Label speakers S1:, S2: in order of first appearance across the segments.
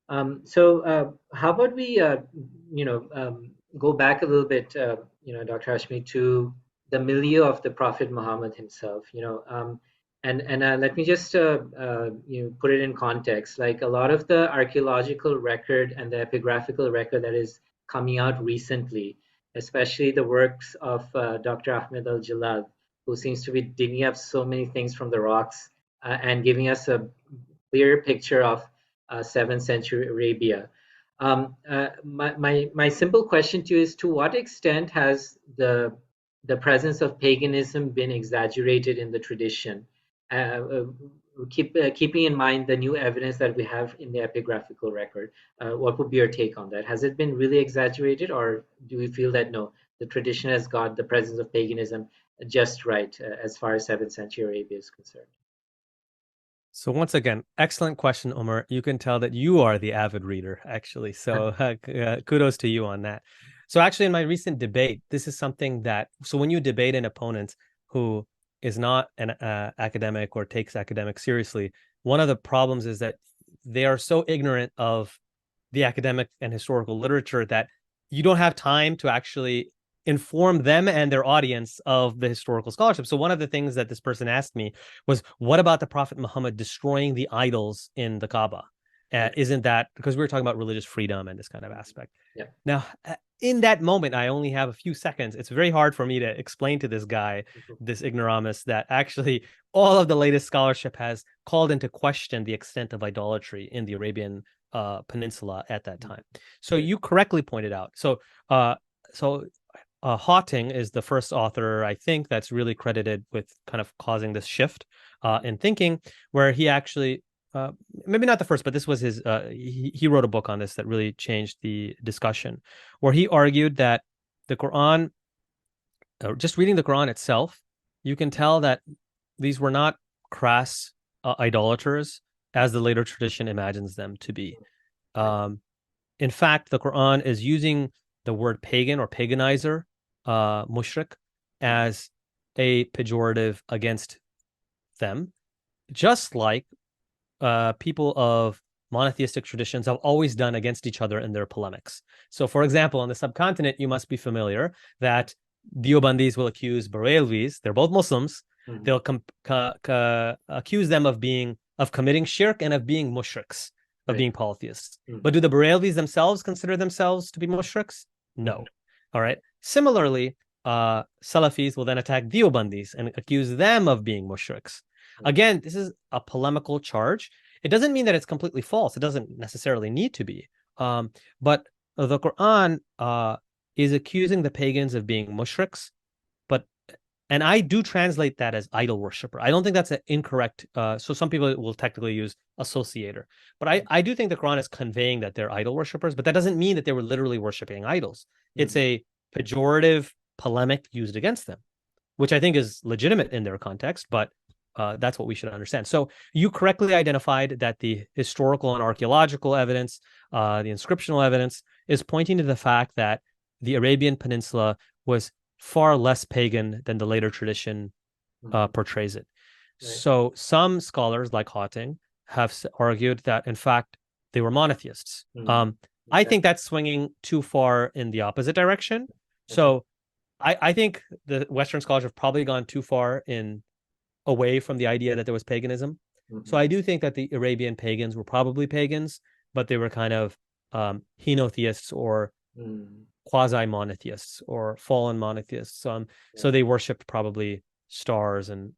S1: How about we, go back a little bit, Dr. Hashmi, to the milieu of the Prophet Muhammad himself, and let me just, put it in context. Like a lot of the archaeological record and the epigraphical record that is coming out recently, especially the works of Dr. Ahmed al-Jalal, who seems to be digging up so many things from the rocks and giving us a clear picture of 7th century Arabia. My simple question to you is, to what extent has the presence of paganism been exaggerated in the tradition? Keeping in mind the new evidence that we have in the epigraphical record, what would be your take on that? Has it been really exaggerated, or do we feel that no, the tradition has got the presence of paganism just right as far as 7th century Arabia is concerned?
S2: So once again, excellent question, Omar. You can tell that you are the avid reader, actually. So kudos to you on that. So actually, in my recent debate, this is something that, so when you debate an opponent who is not an academic or takes academics seriously, one of the problems is that they are so ignorant of the academic and historical literature that you don't have time to actually inform them and their audience of the historical scholarship. So one of the things that this person asked me was, what about the Prophet Muhammad destroying the idols in the Kaaba? Isn't that, because we were talking about religious freedom and this kind of aspect.
S1: Yeah.
S2: Now, in that moment, I only have a few seconds. It's very hard for me to explain to this guy, this ignoramus, that actually all of the latest scholarship has called into question the extent of idolatry in the Arabian Peninsula at that time. So you correctly pointed out. Hawting is the first author, I think, that's really credited with kind of causing this shift in thinking, where he actually, maybe not the first, but this was his, he wrote a book on this that really changed the discussion, where he argued that the Quran, just reading the Quran itself, you can tell that these were not crass idolaters as the later tradition imagines them to be. In fact, the Quran is using the word pagan or paganizer, mushrik, as a pejorative against them, just like people of monotheistic traditions have always done against each other in their polemics. So, for example, on the subcontinent, you must be familiar that Deobandis will accuse Barelvis, they're both Muslims, they'll accuse them of committing shirk and of being mushriks, of being polytheists. But do the Barelvis themselves consider themselves to be mushriks? No. All right. Similarly, Salafis will then attack Deobandis and accuse them of being mushriks. Again, this is a polemical charge. It doesn't mean that it's completely false. It doesn't necessarily need to be. But the Quran is accusing the pagans of being mushriks, and I do translate that as idol worshiper. I don't think that's an incorrect. So some people will technically use associator, but I do think the Quran is conveying that they're idol worshippers, but that doesn't mean that they were literally worshiping idols. It's a pejorative polemic used against them, which I think is legitimate in their context, but that's what we should understand. So you correctly identified that the historical and archaeological evidence, the inscriptional evidence, is pointing to the fact that the Arabian Peninsula was far less pagan than the later tradition portrays it. Right. So some scholars, like Hawting, have argued that, in fact, they were monotheists. I think that's swinging too far in the opposite direction. So I think the Western scholars have probably gone too far away from the idea that there was paganism. So I do think that the Arabian pagans were probably pagans, but they were kind of henotheists or quasi-monotheists or fallen monotheists. So they worshipped probably stars and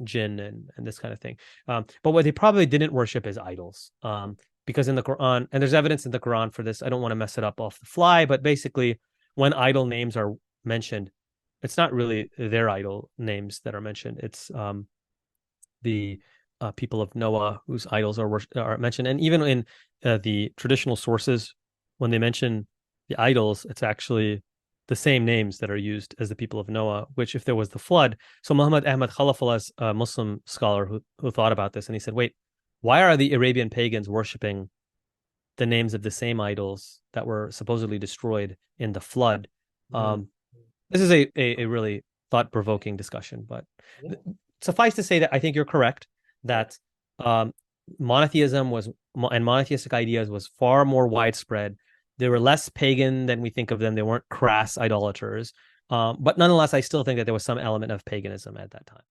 S2: jinn and this kind of thing. But what they probably didn't worship is idols. Because in the Quran, and there's evidence in the Quran for this, I don't want to mess it up off the fly, but basically when idol names are mentioned, it's not really their idol names that are mentioned. It's the people of Noah whose idols are mentioned. And even in the traditional sources, when they mention the idols, it's actually the same names that are used as the people of Noah, which if there was the flood. So Muhammad Ahmad Khalafullah is a Muslim scholar who thought about this, and he said, wait, why are the Arabian pagans worshiping the names of the same idols that were supposedly destroyed in the flood? This is a really thought-provoking discussion, but suffice to say that I think you're correct that monotheism was and monotheistic ideas was far more widespread. They were less pagan than we think of them. They weren't crass idolaters. But nonetheless, I still think that there was some element of paganism at that time.